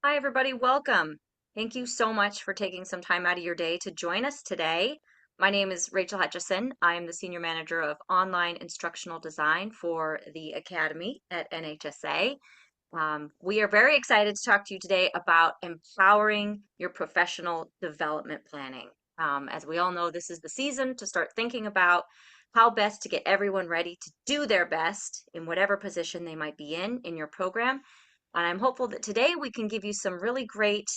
Hi, everybody. Welcome. Thank you so much for taking some time out of your day to join us today. My name is Rachel Hutchison. I am the Senior Manager of Online Instructional Design for the Academy at NHSA. We are very excited to talk to you today about empowering your professional development planning. As we all know, this is the season to start thinking about how best to get everyone ready to do their best in whatever position they might be in your program. And I'm hopeful that today we can give you some really great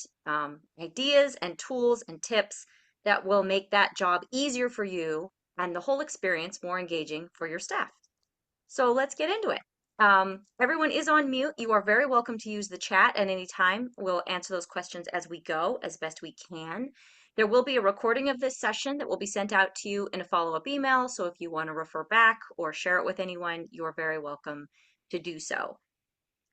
ideas and tools and tips that will make that job easier for you and the whole experience more engaging for your staff. So let's get into it. Everyone is on mute. You are very welcome to use the chat at any time. We'll answer those questions as we go, as best we can. There will be a recording of this session that will be sent out to you in a follow-up email. So if you want to refer back or share it with anyone, you're very welcome to do so.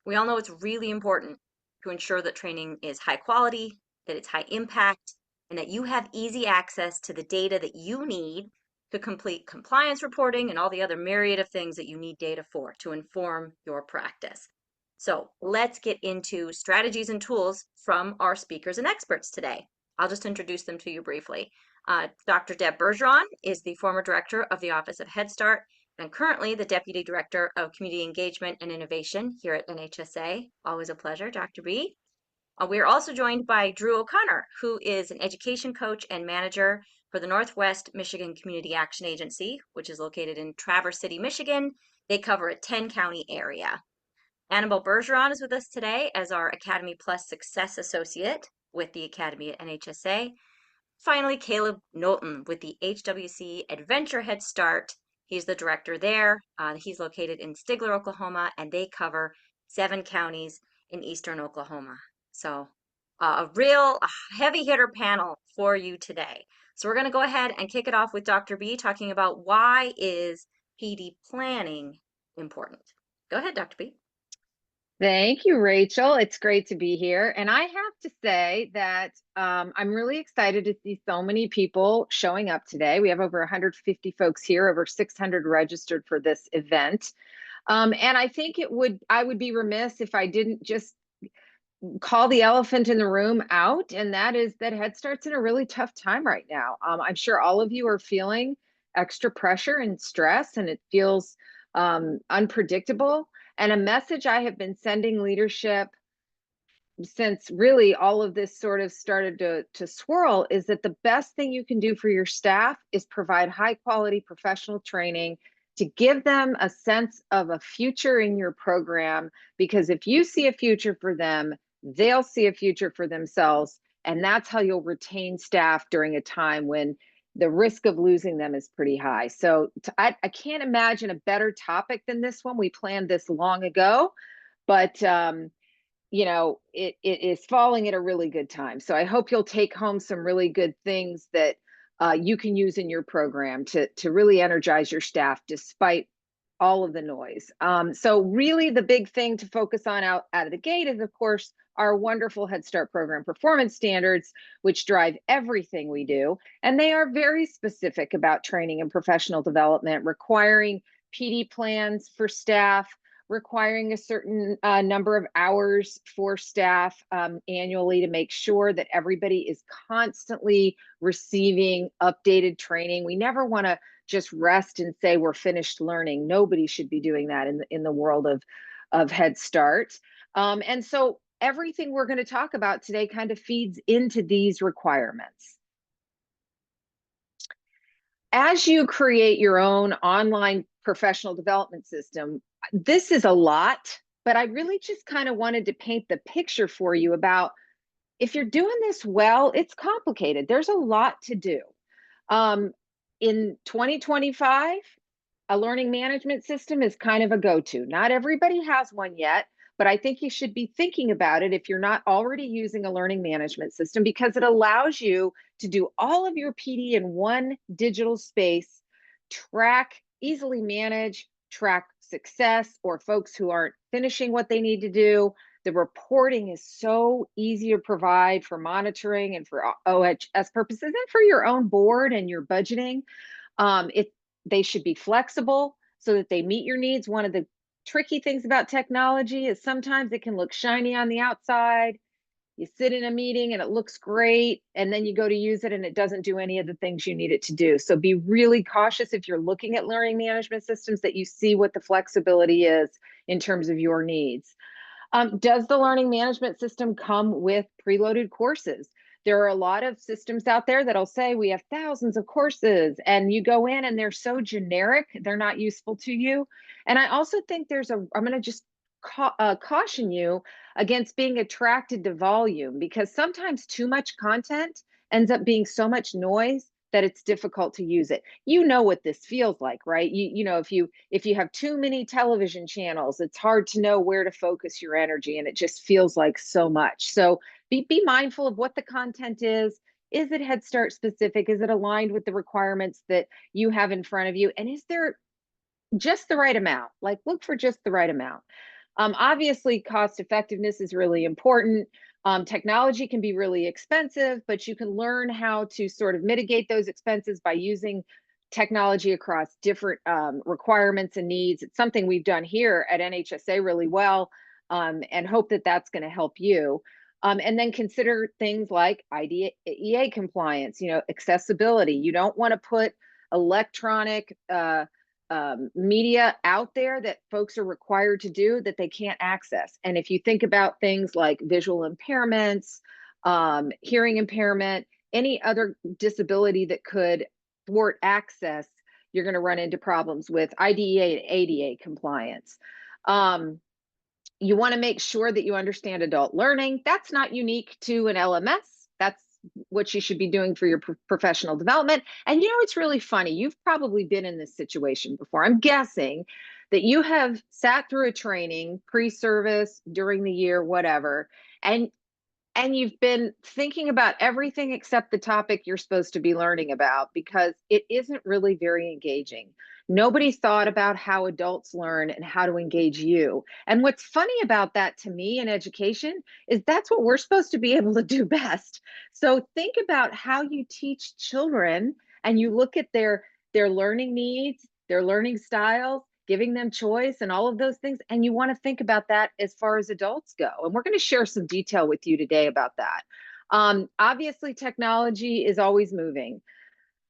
We all know it's really important to ensure that training is high quality, that it's high impact, and that you have easy access to the data that you need to complete compliance reporting and all the other myriad of things that you need data for to inform your practice. So let's get into strategies and tools from our speakers and experts today. I'll just introduce them to you briefly. Dr. Deb Bergeron is the former director of the Office of Head Start and currently the Deputy Director of Community Engagement and Innovation here at NHSA. Always a pleasure, Dr. B. We are also joined by Drew O'Connor, who is an education coach and manager for the Northwest Michigan Community Action Agency, which is located in Traverse City, Michigan. They cover a 10-county area. Annabelle Bergeron is with us today as our Academy Plus Success Associate with the Academy at NHSA. Finally, Caleb Knowlton with the HWC Adventure Head Start. He's the director there. He's located in Stigler, Oklahoma, and they cover 7 counties in eastern Oklahoma. So a real heavy hitter panel for you today. So we're going to go ahead and kick it off with Dr. B talking about why is PD planning important. Go ahead, Dr. B. Thank you, Rachel. It's great to be here. And I have to say that I'm really excited to see so many people showing up today. We have over 150 folks here, over 600 registered for this event. And I think I would be remiss if I didn't just call the elephant in the room out, and that is that Head Start's in a really tough time right now. I'm sure all of you are feeling extra pressure and stress, and it feels unpredictable. And a message I have been sending leadership since really all of this sort of started to swirl is that the best thing you can do for your staff is provide high quality professional training to give them a sense of a future in your program, because if you see a future for them, they'll see a future for themselves. And that's how you'll retain staff during a time when the risk of losing them is pretty high. So I can't imagine a better topic than this one. We planned this long ago, but it is falling at a really good time. So I hope you'll take home some really good things that you can use in your program to really energize your staff despite all of the noise. So really the big thing to focus on out of the gate is, of course, our wonderful Head Start program performance standards, which drive everything we do. And they are very specific about training and professional development, requiring PD plans for staff, requiring a certain number of hours for staff annually to make sure that everybody is constantly receiving updated training. We never want to just rest and say we're finished learning. Nobody should be doing that in the world of Head Start. And so everything we're going to talk about today kind of feeds into these requirements. As you create your own online professional development system, this is a lot, but I really just kind of wanted to paint the picture for you about if you're doing this well, it's complicated. There's a lot to do. In 2025, a learning management system is kind of a go-to. Not everybody has one yet, but I think you should be thinking about it if you're not already using a learning management system, because it allows you to do all of your PD in one digital space, easily manage, track success or folks who aren't finishing what they need to do. The reporting is so easy to provide for monitoring and for OHS purposes and for your own board and your budgeting. They should be flexible so that they meet your needs. One of the tricky things about technology is sometimes it can look shiny on the outside You sit in a meeting and it looks great, and then you go to use it and it doesn't do any of the things you need it to do. So be really cautious if you're looking at learning management systems that you see what the flexibility is in terms of your needs. Does the learning management system come with preloaded courses? There are a lot of systems out there that'll say we have thousands of courses, and you go in and they're so generic, they're not useful to you. And I also think I'm going to just caution you against being attracted to volume, because sometimes too much content ends up being so much noise that it's difficult to use it. You know what this feels like, right? You know, if you have too many television channels, it's hard to know where to focus your energy, and it just feels like so much. So be mindful of what the content is. Is it Head Start specific? Is it aligned with the requirements that you have in front of you? And is there just the right amount? Like, look for just the right amount. Obviously, cost effectiveness is really important. Technology can be really expensive, but you can learn how to sort of mitigate those expenses by using technology across different requirements and needs. It's something we've done here at NHSA really well, and hope that that's going to help you. And then consider things like IDEA compliance, accessibility. You don't want to put electronic media out there that folks are required to do that they can't access. And if you think about things like visual impairments, hearing impairment, any other disability that could thwart access, you're going to run into problems with IDEA and ADA compliance. You want to make sure that you understand adult learning. That's not unique to an LMS. That's what you should be doing for your professional development. And it's really funny. You've probably been in this situation before. I'm guessing that you have sat through a training, pre-service, during the year, whatever, and you've been thinking about everything except the topic you're supposed to be learning about, because it isn't really very engaging. Nobody thought about how adults learn and how to engage you. And what's funny about that to me in education is that's what we're supposed to be able to do best. So think about how you teach children, and you look at their learning needs, their learning styles, giving them choice and all of those things. And you want to think about that as far as adults go. And we're going to share some detail with you today about that. Obviously, technology is always moving.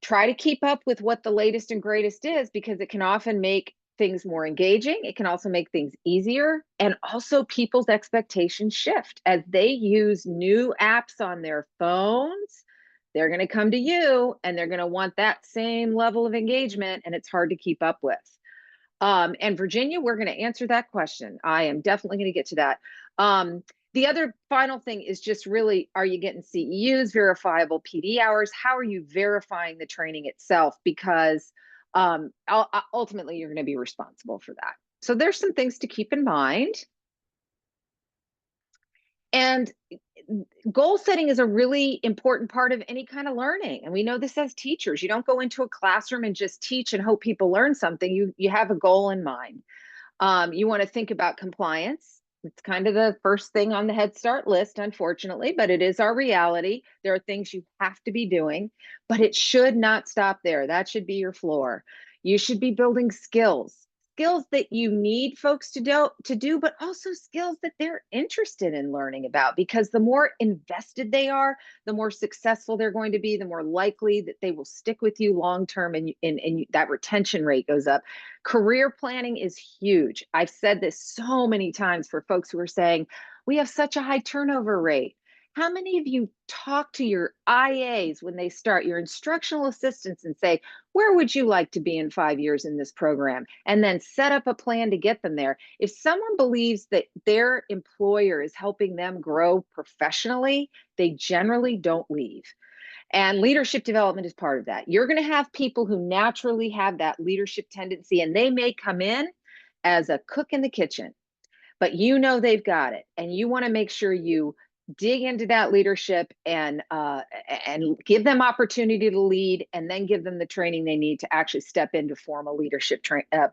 Try to keep up with what the latest and greatest is, because it can often make things more engaging. It can also make things easier. And also, people's expectations shift as they use new apps on their phones. They're going to come to you and they're going to want that same level of engagement, and it's hard to keep up with. And Virginia, we're going to answer that question. I am definitely going to get to that. The other final thing is just really, are you getting CEUs, verifiable PD hours? How are you verifying the training itself? Because ultimately, you're going to be responsible for that. So there's some things to keep in mind. And goal setting is a really important part of any kind of learning. And we know this as teachers. You don't go into a classroom and just teach and hope people learn something. You have a goal in mind. You want to think about compliance. It's kind of the first thing on the Head Start list, unfortunately, but it is our reality. There are things you have to be doing, but it should not stop there. That should be your floor. You should be building skills that you need folks to do, but also skills that they're interested in learning about, because the more invested they are, the more successful they're going to be, the more likely that they will stick with you long term, and that retention rate goes up. Career planning is huge. I've said this so many times for folks who are saying, we have such a high turnover rate. How many of you talk to your IAs when they start, your instructional assistants, and say, where would you like to be in 5 years in this program? And then set up a plan to get them there. If someone believes that their employer is helping them grow professionally, they generally don't leave. And leadership development is part of that. You're going to have people who naturally have that leadership tendency, and they may come in as a cook in the kitchen, but they've got it. And you want to make sure you dig into that leadership and give them opportunity to lead, and then give them the training they need to actually step into formal leadership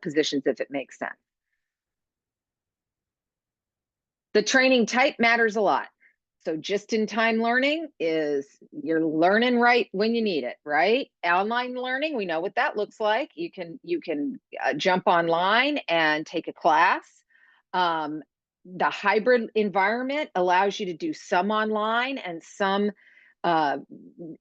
positions if it makes sense. The training type matters a lot. So just-in-time learning is you're learning right when you need it, right? Online learning, we know what that looks like. You can jump online and take a class. the hybrid environment allows you to do some online and some uh,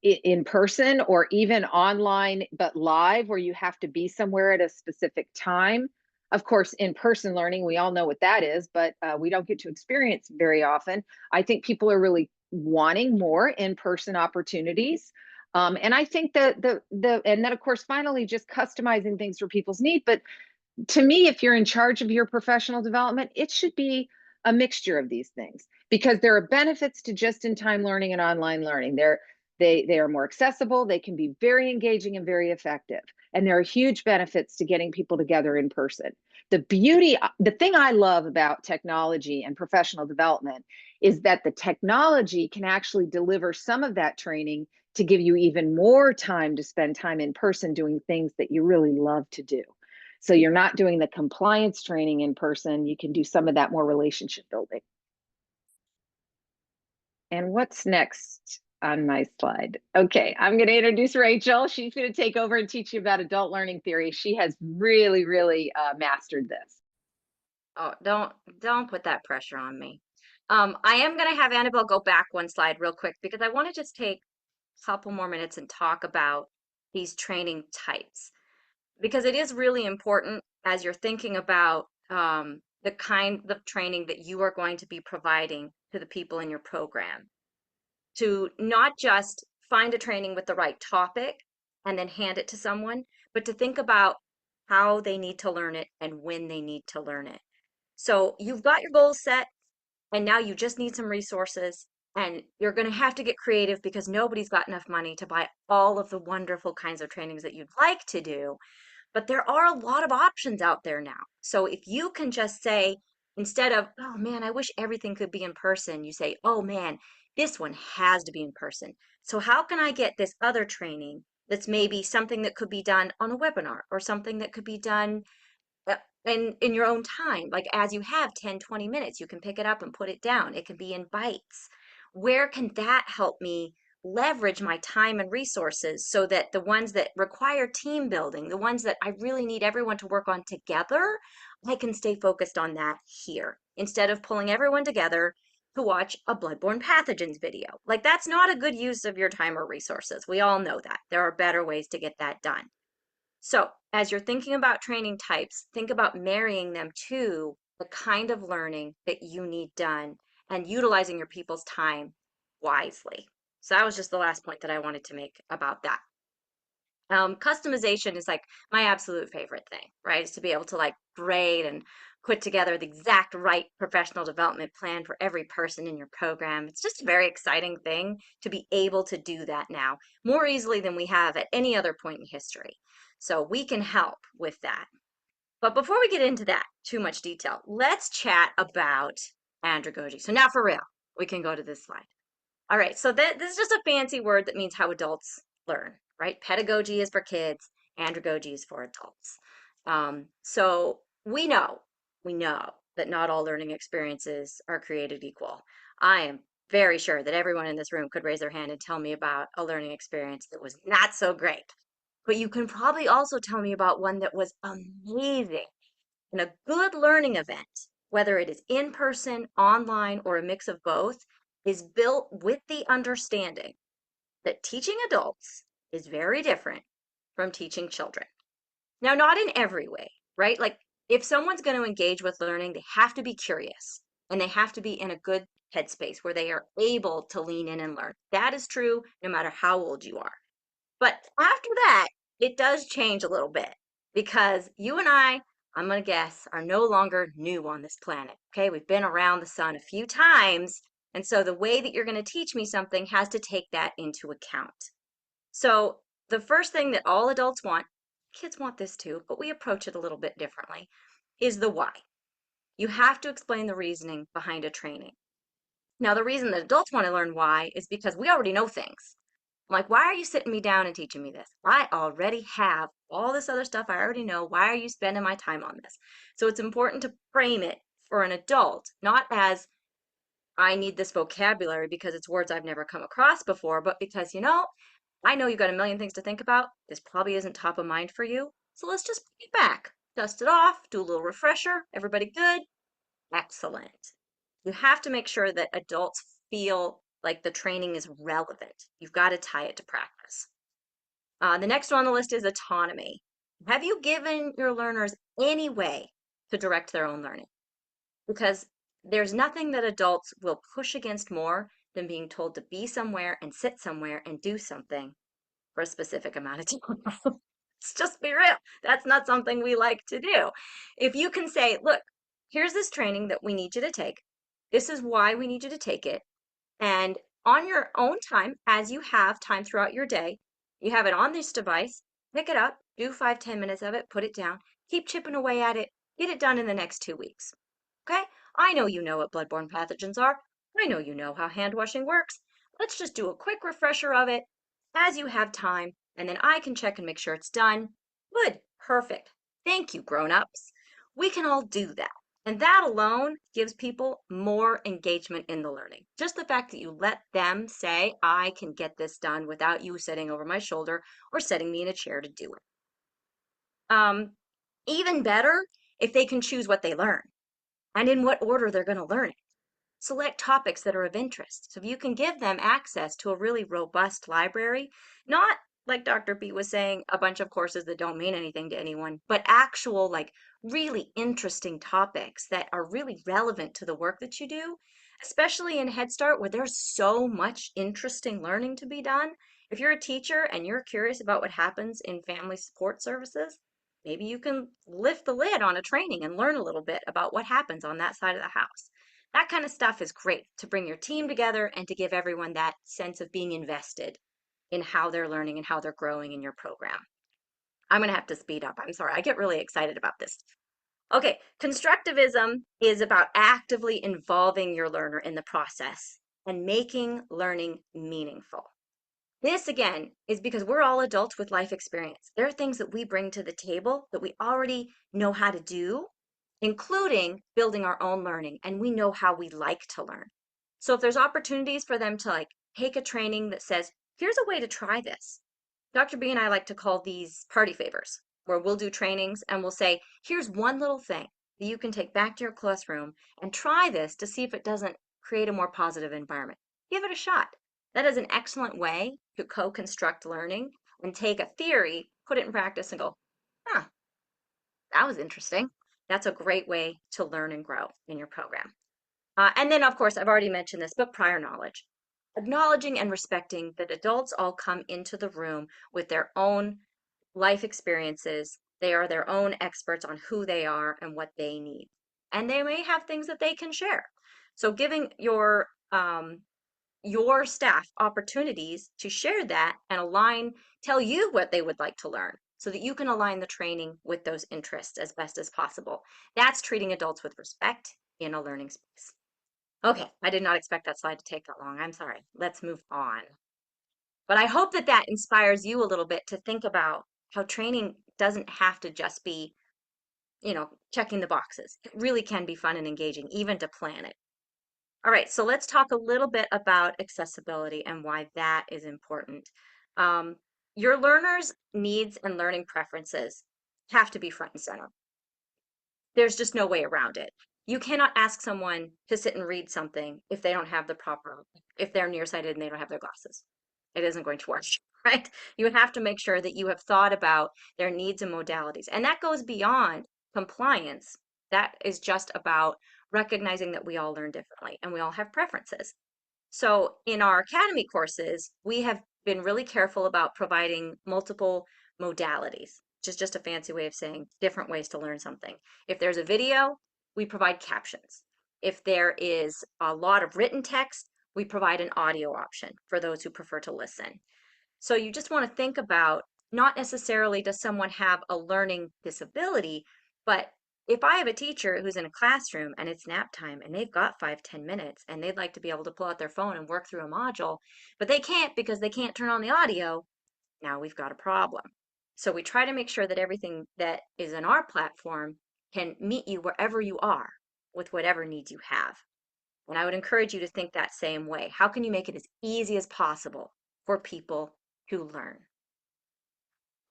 in person, or even online but live, where you have to be somewhere at a specific time. Of course, in person learning, we all know what that is, but we don't get to experience very often. I think people are really wanting more in person opportunities. And I think that and then of course finally just customizing things for people's need. But to me, if you're in charge of your professional development, it should be a mixture of these things, because there are benefits to just-in-time learning and online learning. They are more accessible, they can be very engaging and very effective, and there are huge benefits to getting people together in person. The thing I love about technology and professional development is that the technology can actually deliver some of that training to give you even more time to spend time in person doing things that you really love to do. So you're not doing the compliance training in person. You can do some of that more relationship building. And what's next on my slide? Okay, I'm going to introduce Rachel. She's going to take over and teach you about adult learning theory. She has really, really mastered this. Oh, don't put that pressure on me. I am going to have Annabelle go back one slide real quick because I want to just take a couple more minutes and talk about these training types, because it is really important as you're thinking about the kind of training that you are going to be providing to the people in your program, to not just find a training with the right topic and then hand it to someone, but to think about how they need to learn it and when they need to learn it. So you've got your goals set, and now you just need some resources, and you're going to have to get creative because nobody's got enough money to buy all of the wonderful kinds of trainings that you'd like to do. But there are a lot of options out there now. So if you can just say, instead of, oh man, I wish everything could be in person, you say, oh man, this one has to be in person. So how can I get this other training that's maybe something that could be done on a webinar, or something that could be done in your own time, like as you have 10-20 minutes, you can pick it up and put it down. It can be in bites. Where can that help me leverage my time and resources so that the ones that require team building, the ones that I really need everyone to work on together, I can stay focused on that here instead of pulling everyone together to watch a bloodborne pathogens video. Like, that's not a good use of your time or resources. We all know that. There are better ways to get that done. So, as you're thinking about training types, think about marrying them to the kind of learning that you need done and utilizing your people's time wisely. So, that was just the last point that I wanted to make about that. Customization is like my absolute favorite thing, right? Is to be able to like grade and put together the exact right professional development plan for every person in your program. It's just a very exciting thing to be able to do that now more easily than we have at any other point in history. So we can help with that. But before we get into that too much detail, let's chat about andragogy. So now for real, we can go to this slide. All right, so this is just a fancy word that means how adults learn, right? Pedagogy is for kids, andragogy is for adults. So we know that not all learning experiences are created equal. I am very sure that everyone in this room could raise their hand and tell me about a learning experience that was not so great. But you can probably also tell me about one that was amazing. And a good learning event, whether it is in person, online, or a mix of both, is built with the understanding that teaching adults is very different from teaching children. Now, not in every way, right? Like, if someone's going to engage with learning, they have to be curious and they have to be in a good headspace where they are able to lean in and learn. That is true no matter how old you are. But after that, it does change a little bit, because you and I'm going to guess, are no longer new on this planet. Okay, we've been around the sun a few times. And so the way that you're going to teach me something has to take that into account. So the first thing that all adults want, kids want this too, but we approach it a little bit differently, is the why. You have to explain the reasoning behind a training. Now, the reason that adults want to learn why is because we already know things. I'm like, why are you sitting me down and teaching me this? I already have all this other stuff I already know. Why are you spending my time on this? So it's important to frame it for an adult, not as I need this vocabulary because it's words I've never come across before, but because, I know you've got a million things to think about. This probably isn't top of mind for you. So let's just bring it back, dust it off, do a little refresher. Everybody good? Excellent. You have to make sure that adults feel like the training is relevant. You've got to tie it to practice. The next one on the list is autonomy. Have you given your learners any way to direct their own learning? Because there's nothing that adults will push against more than being told to be somewhere and sit somewhere and do something for a specific amount of time. Let's just be real. That's not something we like to do. If you can say, look, here's this training that we need you to take. This is why we need you to take it. And on your own time, as you have time throughout your day, you have it on this device, pick it up, do 5, 10 minutes of it, put it down, keep chipping away at it, get it done in the next 2 weeks. Okay? I know you know what bloodborne pathogens are. I know you know how hand washing works. Let's just do a quick refresher of it as you have time, and then I can check and make sure it's done. Good. Perfect. Thank you, grown-ups. We can all do that. And that alone gives people more engagement in the learning. Just the fact that you let them say, I can get this done without you sitting over my shoulder or setting me in a chair to do it. Even better if they can choose what they learn and in what order they're going to learn it. Select topics that are of interest. So if you can give them access to a really robust library, not like Dr. B was saying, a bunch of courses that don't mean anything to anyone, but actual, like really interesting topics that are really relevant to the work that you do, especially in Head Start where there's so much interesting learning to be done. If you're a teacher and you're curious about what happens in family support services, maybe you can lift the lid on a training and learn a little bit about what happens on that side of the house. That kind of stuff is great to bring your team together and to give everyone that sense of being invested in how they're learning and how they're growing in your program. I'm going to have to speed up. I'm sorry. I get really excited about this. Okay, constructivism is about actively involving your learner in the process and making learning meaningful. This again is because we're all adults with life experience. There are things that we bring to the table that we already know how to do, including building our own learning, and we know how we like to learn. So if there's opportunities for them to like take a training that says, here's a way to try this. Dr. B and I like to call these party favors, where we'll do trainings and we'll say, here's one little thing that you can take back to your classroom and try this to see if it doesn't create a more positive environment. Give it a shot. That is an excellent way to co-construct learning and take a theory, put it in practice and go, huh, that was interesting. That's a great way to learn and grow in your program. And then, of course, I've already mentioned this, but prior knowledge. Acknowledging and respecting that adults all come into the room with their own life experiences. They are their own experts on who they are and what they need. And they may have things that they can share. So giving your staff opportunities to share that and align, tell you what they would like to learn so that you can align the training with those interests as best as possible. That's treating adults with respect in a learning space. Okay, I did not expect that slide to take that long. I'm sorry. Let's move on. But I hope that that inspires you a little bit to think about how training doesn't have to just be, checking the boxes. It really can be fun and engaging, even to plan it. All right, so let's talk a little bit about accessibility and why that is important. Um, your learners' needs and learning preferences have to be front and center. There's just no way around it. You cannot ask someone to sit and read something if they don't have if they're nearsighted and they don't have their glasses. It isn't going to work, right? You have to make sure that you have thought about their needs and modalities. And that goes beyond compliance. That is just about recognizing that we all learn differently and we all have preferences. So in our academy courses, we have been really careful about providing multiple modalities, which is just a fancy way of saying different ways to learn something. If there's a video, we provide captions. If there is a lot of written text, we provide an audio option for those who prefer to listen. So you just want to think about not necessarily does someone have a learning disability, but if I have a teacher who's in a classroom and it's nap time and they've got 5, 10 minutes and they'd like to be able to pull out their phone and work through a module, but they can't because they can't turn on the audio, now we've got a problem. So we try to make sure that everything that is in our platform can meet you wherever you are with whatever needs you have. And I would encourage you to think that same way. How can you make it as easy as possible for people to learn?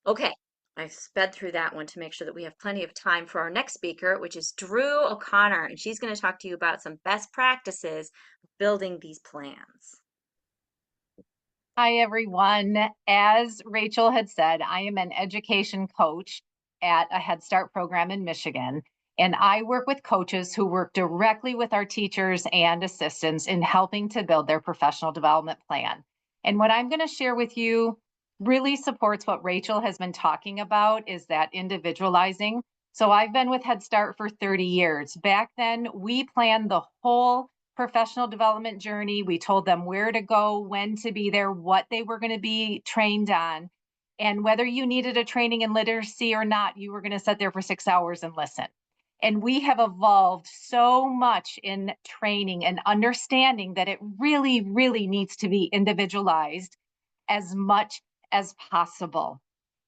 Okay, I sped through that one to make sure that we have plenty of time for our next speaker, which is Drew O'Connor, and she's going to talk to you about some best practices building these plans. Hi, everyone. As Rachel had said, I am an education coach at a Head Start program in Michigan, and I work with coaches who work directly with our teachers and assistants in helping to build their professional development plan. And what I'm going to share with you really supports what Rachel has been talking about is that individualizing. So I've been with Head Start for 30 years. Back then, we planned the whole professional development journey. We told them where to go, when to be there, what they were going to be trained on. And whether you needed a training in literacy or not, you were going to sit there for 6 hours and listen. And we have evolved so much in training and understanding that it really, really needs to be individualized as much as possible.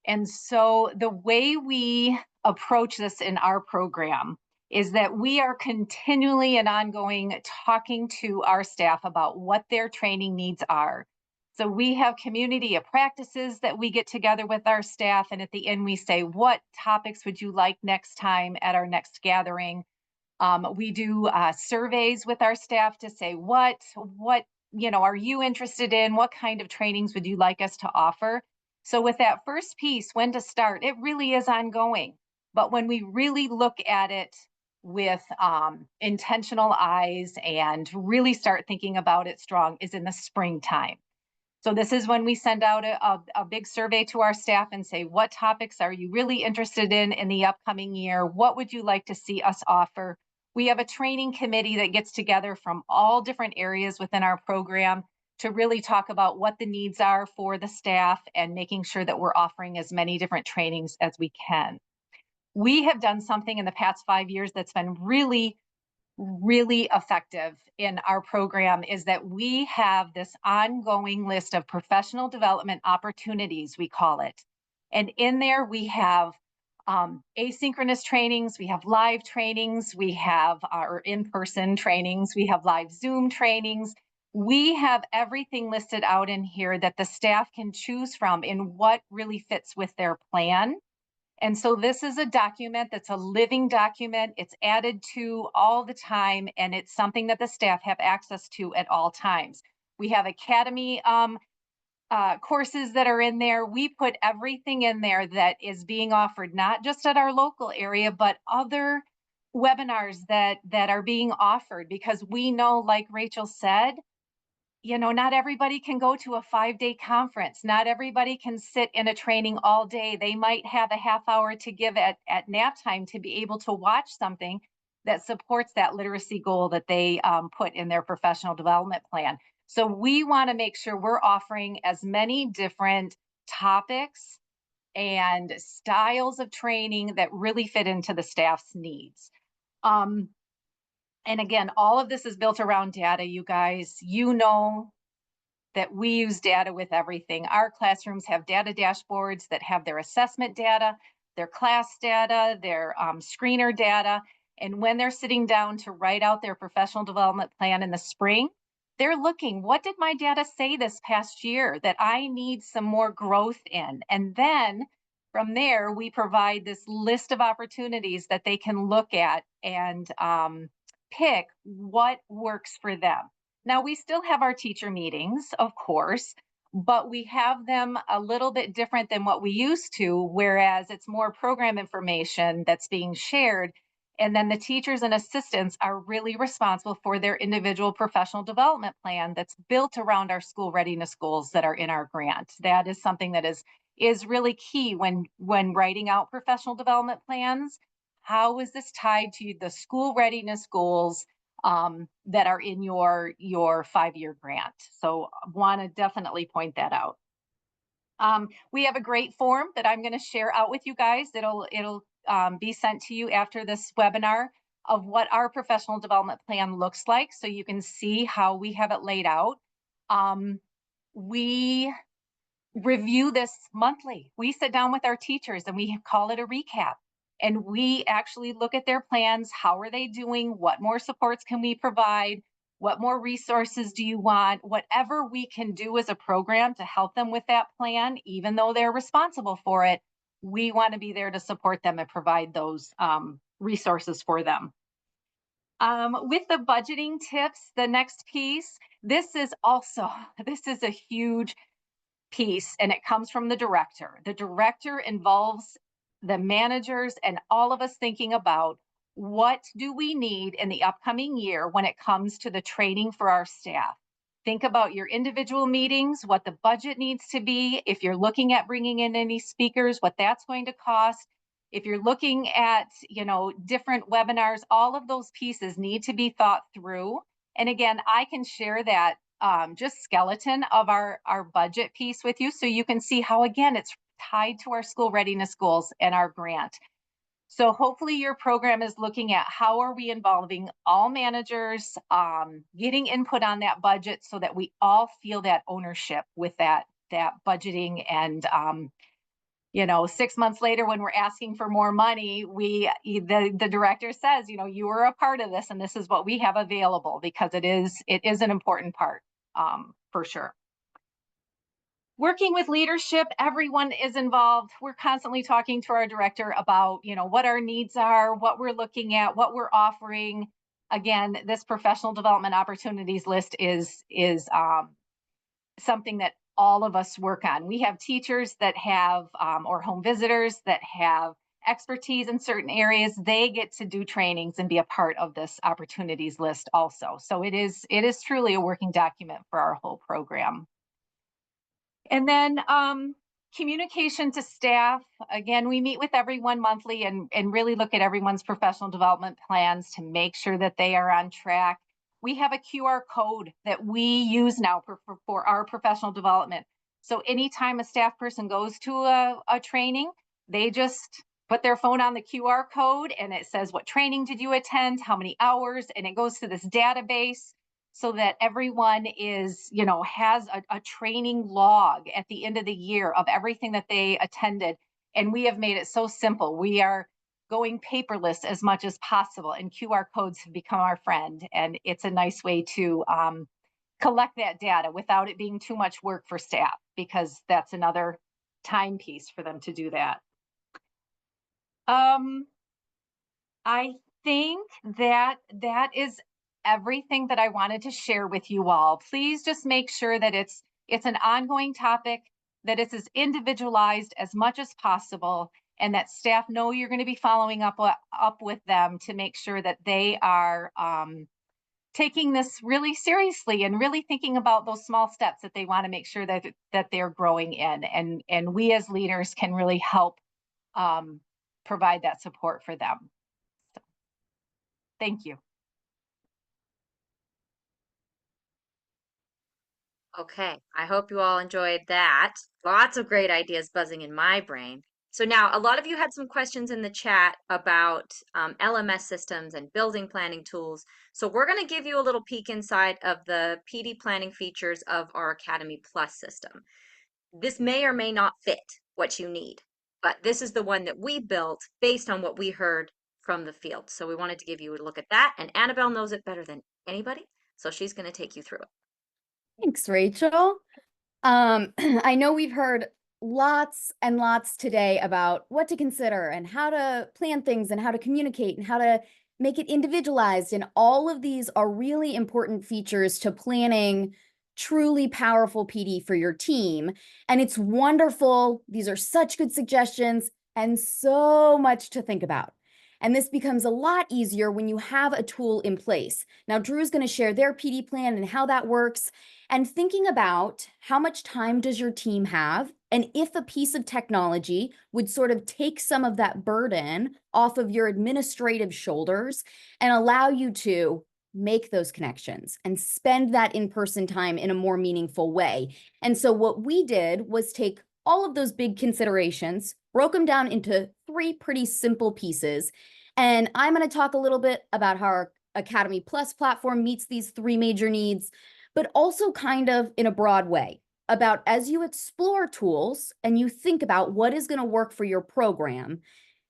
And so the way we approach this in our program is that we are continually and ongoing talking to our staff about what their training needs are. So we have community of practices that we get together with our staff, and at the end we say, what topics would you like next time at our next gathering? We do surveys with our staff to say what are you interested in? What kind of trainings would you like us to offer? So with that first piece, when to start, it really is ongoing. But when we really look at it with intentional eyes and really start thinking about it strong is in the springtime. So this is when we send out a big survey to our staff and say, what topics are you really interested in the upcoming year? What would you like to see us offer? We have a training committee that gets together from all different areas within our program to really talk about what the needs are for the staff and making sure that we're offering as many different trainings as we can. We have done something in the past 5 years that's been really effective in our program is that we have this ongoing list of professional development opportunities, we call it. And in there, we have asynchronous trainings, we have live trainings, we have our in-person trainings, we have live Zoom trainings. We have everything listed out in here that the staff can choose from in what really fits with their plan. And so this is a document that's a living document. It's added to all the time, and it's something that the staff have access to at all times. We have academy courses that are in there. We put everything in there that is being offered, not just at our local area, but other webinars that are being offered, because we know, like Rachel said, not everybody can go to a 5-day conference. Not everybody can sit in a training all day. They might have a half hour to give at nap time to be able to watch something that supports that literacy goal that they put in their professional development plan. So we want to make sure we're offering as many different topics and styles of training that really fit into the staff's needs. And again, all of this is built around data, you guys. You know that we use data with everything. Our classrooms have data dashboards that have their assessment data, their class data, their screener data. And when they're sitting down to write out their professional development plan in the spring, they're looking, what did my data say this past year that I need some more growth in? And then from there, we provide this list of opportunities that they can look at and pick what works for them. Now, we still have our teacher meetings, of course, but we have them a little bit different than what we used to, whereas it's more program information that's being shared. And then the teachers and assistants are really responsible for their individual professional development plan that's built around our school readiness goals that are in our grant. That is something that is really key when writing out professional development plans. How is this tied to the school readiness goals that are in your 5-year grant? So want to definitely point that out. We have a great form that I'm going to share out with you guys. It'll be sent to you after this webinar of what our professional development plan looks like, so you can see how we have it laid out. We review this monthly. We sit down with our teachers and we call it a recap. And we actually look at their plans. How are they doing? What more supports can we provide? What more resources do you want? Whatever we can do as a program to help them with that plan, even though they're responsible for it, we want to be there to support them and provide those resources for them. With the budgeting tips, the next piece, this is a huge piece, and it comes from the director. The director involves the managers and all of us thinking about what do we need in the upcoming year when it comes to the training for our staff. Think about your individual meetings, what the budget needs to be. If you're looking at bringing in any speakers, what that's going to cost. If you're looking at, different webinars, all of those pieces need to be thought through. And again, I can share that just skeleton of our budget piece with you so you can see how, again, it's tied to our school readiness goals and our grant. So hopefully your program is looking at how are we involving all managers, getting input on that budget so that we all feel that ownership with that budgeting. And 6 months later, when we're asking for more money, the director says, you were a part of this, and this is what we have available, because it is an important part, for sure. Working with leadership, everyone is involved. We're constantly talking to our director about, what our needs are, what we're looking at, what we're offering. Again, this professional development opportunities list is something that all of us work on. We have teachers that have, or home visitors that have expertise in certain areas. They get to do trainings and be a part of this opportunities list also. So it is truly a working document for our whole program. And then communication to staff. Again, we meet with everyone monthly and really look at everyone's professional development plans to make sure that they are on track. We have a QR code that we use now for our professional development. So anytime a staff person goes to a training, they just put their phone on the QR code and it says, what training did you attend? How many hours? And it goes to this database so that everyone has a training log at the end of the year of everything that they attended. And we have made it so simple. We are going paperless as much as possible, and QR codes have become our friend. And it's a nice way to collect that data without it being too much work for staff, because that's another timepiece for them to do that. I think that is everything that I wanted to share with you all. Please just make sure that it's an ongoing topic, that it's as individualized as much as possible, and that staff know you're going to be following up with them to make sure that they are taking this really seriously and really thinking about those small steps that they want to make sure that they're growing in, and we as leaders can really help provide that support for them. So, thank you. Okay, I hope you all enjoyed that. Lots of great ideas buzzing in my brain. So now a lot of you had some questions in the chat about LMS systems and building planning tools. So we're going to give you a little peek inside of the PD planning features of our Academy Plus system. This may or may not fit what you need, but this is the one that we built based on what we heard from the field. So we wanted to give you a look at that, and Annabelle knows it better than anybody, so she's going to take you through it. Thanks, Rachel. I know we've heard lots and lots today about what to consider and how to plan things and how to communicate and how to make it individualized. And all of these are really important features to planning truly powerful PD for your team. And it's wonderful. These are such good suggestions and so much to think about. And this becomes a lot easier when you have a tool in place. Now, Drew's going to share their PD plan and how that works. And thinking about how much time does your team have, and if a piece of technology would sort of take some of that burden off of your administrative shoulders and allow you to make those connections and spend that in-person time in a more meaningful way. And so what we did was take all of those big considerations, broke them down into 3 pretty simple pieces. And I'm going to talk a little bit about how our Academy Plus platform meets these 3 major needs, but also kind of in a broad way about as you explore tools and you think about what is going to work for your program,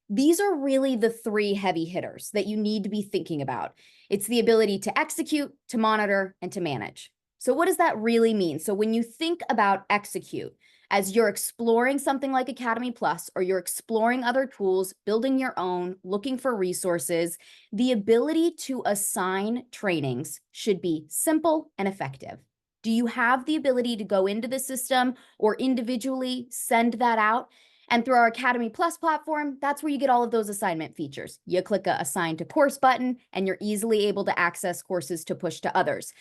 these are really the 3 heavy hitters that you need to be thinking about. It's the ability to execute, to monitor, and to manage. So what does that really mean? So when you think about execute, as you're exploring something like Academy Plus, or you're exploring other tools, building your own, looking for resources, the ability to assign trainings should be simple and effective. Do you have the ability to go into the system or individually send that out? And through our Academy Plus platform, that's where you get all of those assignment features. You click a Assign to Course button, and you're easily able to access courses to push to others.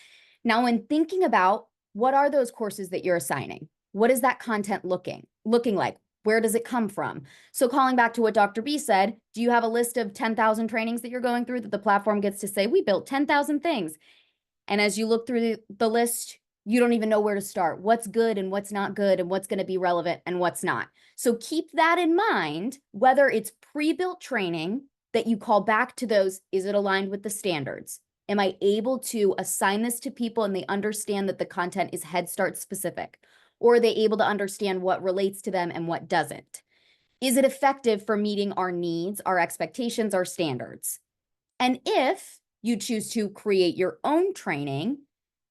Now, when thinking about what are those courses that you're assigning, what is that content looking like? Where does it come from? So calling back to what Dr. B said, do you have a list of 10,000 trainings that you're going through that the platform gets to say, we built 10,000 things? And as you look through the list, you don't even know where to start, what's good and what's not good, and what's going to be relevant and what's not. So keep that in mind, whether it's pre-built training that you call back to those, is it aligned with the standards? Am I able to assign this to people and they understand that the content is Head Start specific? Or are they able to understand what relates to them and what doesn't? Is it effective for meeting our needs, our expectations, our standards? And if you choose to create your own training,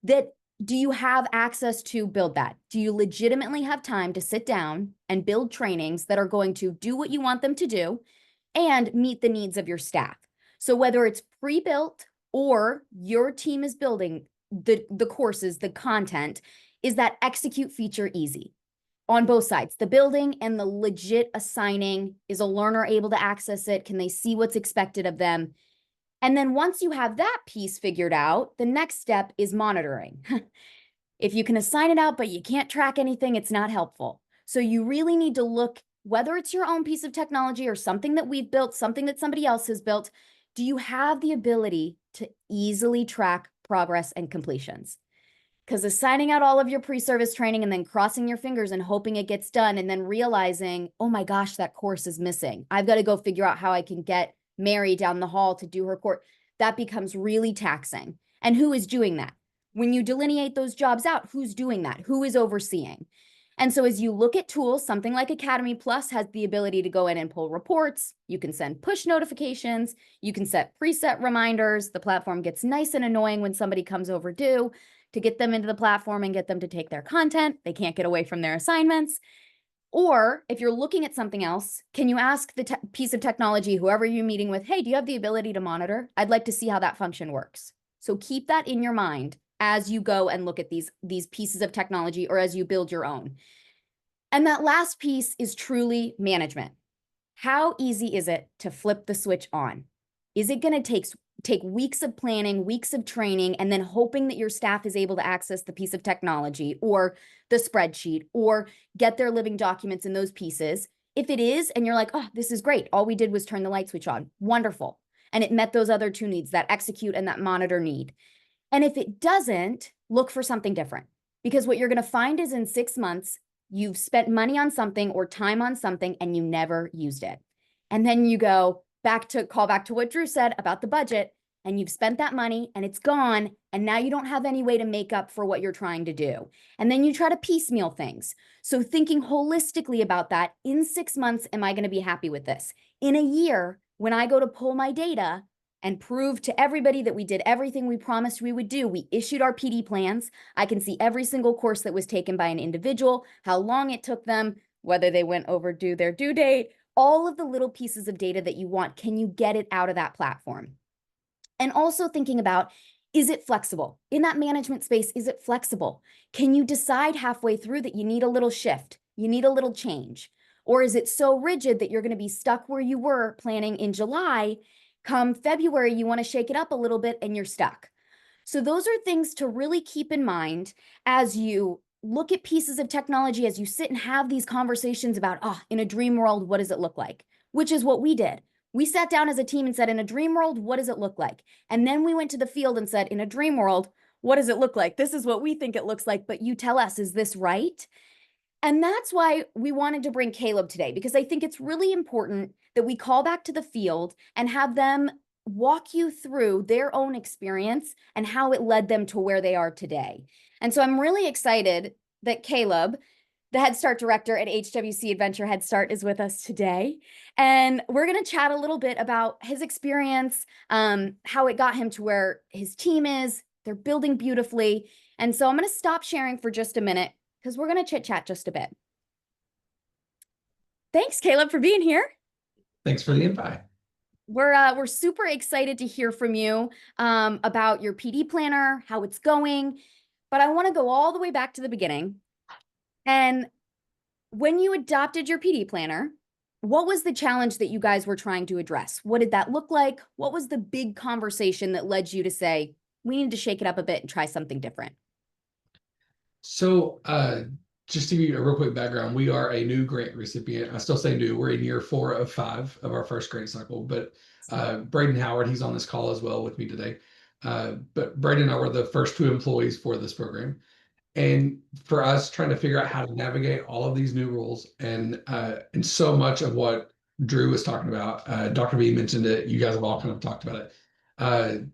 do you have access to build that? Do you legitimately have time to sit down and build trainings that are going to do what you want them to do and meet the needs of your staff? So whether it's pre-built or your team is building the courses, the content, is that execute feature easy on both sides? The building and the legit assigning, is a learner able to access it? Can they see what's expected of them? And then once you have that piece figured out, the next step is monitoring. If you can assign it out, but you can't track anything, it's not helpful. So you really need to look, whether it's your own piece of technology or something that we've built, something that somebody else has built, do you have the ability to easily track progress and completions? Because assigning out all of your pre-service training and then crossing your fingers and hoping it gets done and then realizing, oh my gosh, that course is missing. I've got to go figure out how I can get Mary down the hall to do her course. That becomes really taxing. And who is doing that? When you delineate those jobs out, who's doing that? Who is overseeing? And so as you look at tools, something like Academy Plus has the ability to go in and pull reports. You can send push notifications. You can set preset reminders. The platform gets nice and annoying when somebody comes overdue to get them into the platform and get them to take their content. They can't get away from their assignments. Or if you're looking at something else, can you ask the piece of technology, whoever you're meeting with, hey, do you have the ability to monitor? I'd like to see how that function works. So keep that in your mind as you go and look at these pieces of technology, or as you build your own. And that last piece is truly management. How easy is it to flip the switch on? Is it going to take weeks of planning, weeks of training, and then hoping that your staff is able to access the piece of technology or the spreadsheet or get their living documents in those pieces? If it is, and you're like, oh, this is great, all we did was turn the light switch on, wonderful. And it met those other two needs, that execute and that monitor need. And if it doesn't, look for something different. Because what you're going to find is in 6 months, you've spent money on something or time on something and you never used it. And then you go call back to what Drew said about the budget, and you've spent that money and it's gone, and now you don't have any way to make up for what you're trying to do. And then you try to piecemeal things. So thinking holistically about that, in 6 months, am I going to be happy with this? In a year, when I go to pull my data and prove to everybody that we did everything we promised we would do, we issued our PD plans, I can see every single course that was taken by an individual, how long it took them, whether they went overdue their due date, all of the little pieces of data that you want. Can you get it out of that platform? And also thinking about, is it flexible? In that management space, is it flexible? Can you decide halfway through that you need a little shift, you need a little change? Or is it so rigid that you're going to be stuck where you were planning in July? Come February, you want to shake it up a little bit and you're stuck. So those are things to really keep in mind as you look at pieces of technology, as you sit and have these conversations about, in a dream world, what does it look like? Which is what we did. We sat down as a team and said, in a dream world, what does it look like? And then we went to the field and said, in a dream world, what does it look like? This is what we think it looks like, but you tell us, is this right? And that's why we wanted to bring Caleb today, because I think it's really important that we call back to the field and have them walk you through their own experience and how it led them to where they are today. And so I'm really excited that Caleb, the Head Start director at HWC Adventure Head Start, is with us today. And we're going to chat a little bit about his experience, how it got him to where his team is. They're building beautifully. And so I'm going to stop sharing for just a minute, because we're going to chit chat just a bit. Thanks, Caleb, for being here. Thanks for the invite. We're super excited to hear from you about your PD planner, how it's going, but I want to go all the way back to the beginning. And when you adopted your PD planner, what was the challenge that you guys were trying to address? What did that look like? What was the big conversation that led you to say, we need to shake it up a bit and try something different? So just to give you a real quick background, we are a new grant recipient. I still say new. We're in year 4 of 5 of our first grant cycle. But Braden Howard, he's on this call as well with me today. But Braden and I were the first 2 employees for this program. And for us, trying to figure out how to navigate all of these new rules and so much of what Drew was talking about, Dr. B mentioned it, you guys have all kind of talked about it.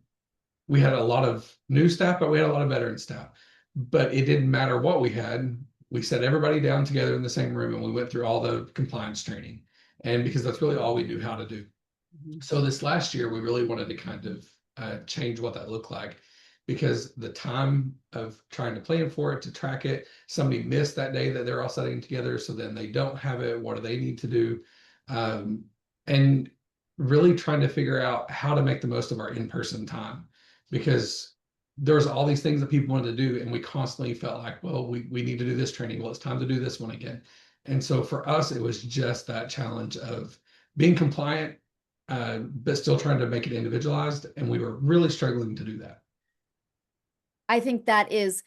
We had a lot of new staff, but we had a lot of veteran staff. But it didn't matter what we had. We set everybody down together in the same room and we went through all the compliance training. And because that's really all we knew how to do. So this last year, we really wanted to kind of change what that looked like, because the time of trying to plan for it, to track it, somebody missed that day that they're all sitting together, so then they don't have it. What do they need to do? And really trying to figure out how to make the most of our in-person time, because there's all these things that people wanted to do, and we constantly felt like, well, we need to do this training. Well, it's time to do this one again. And so for us, it was just that challenge of being compliant, but still trying to make it individualized. And we were really struggling to do that. I think that is